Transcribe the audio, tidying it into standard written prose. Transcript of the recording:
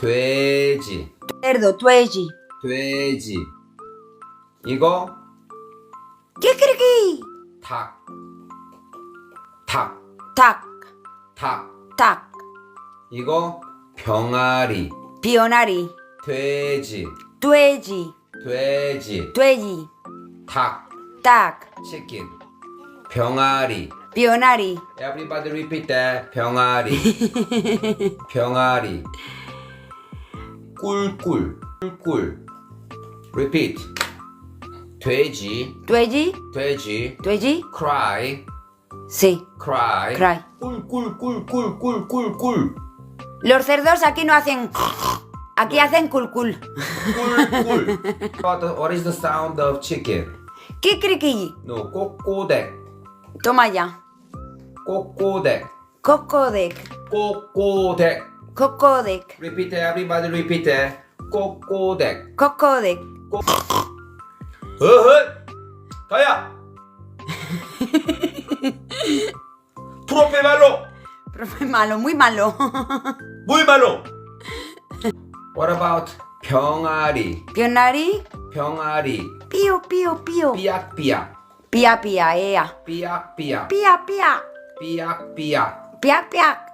돼지. cerdo, 돼지. 돼지. 이거 키키리키. 닭. 닭. 닭, 닭. 닭. 이거 병아리. 비오나리. 돼지. 돼지, 돼지. 돼지. 닭. 닭, 치킨. 병아리. 비오나리. Everybody repeat that. 병아리. 병아리. 꿀꿀. 꿀꿀. Repeat. 돼지. 돼지, 돼지. 돼지. Cry. Sí, Cry. cry. 꿀꿀꿀꿀꿀꿀꿀. Los cerdos aquí no hacen. Aquí hacen culcul. 꿀꿀. What is the sound of chicken? Kikriki. No, 꼬꼬댁. Toma ya. 꼬꼬댁. Cocodec. 꼬꼬댁. Cocodec. Repeat it, everybody repeat it. 꼬꼬댁. Cocodec. 어허! 가야! 프로페 말로! Profe, malo, muy malo. muy 말로! What about 병아리? Pionari. 병아리. Pío, pío, pío. 삐약삐약. Pía, pía, ea. 삐약삐약. Pía, pía. 삐약삐약. Pía, pía.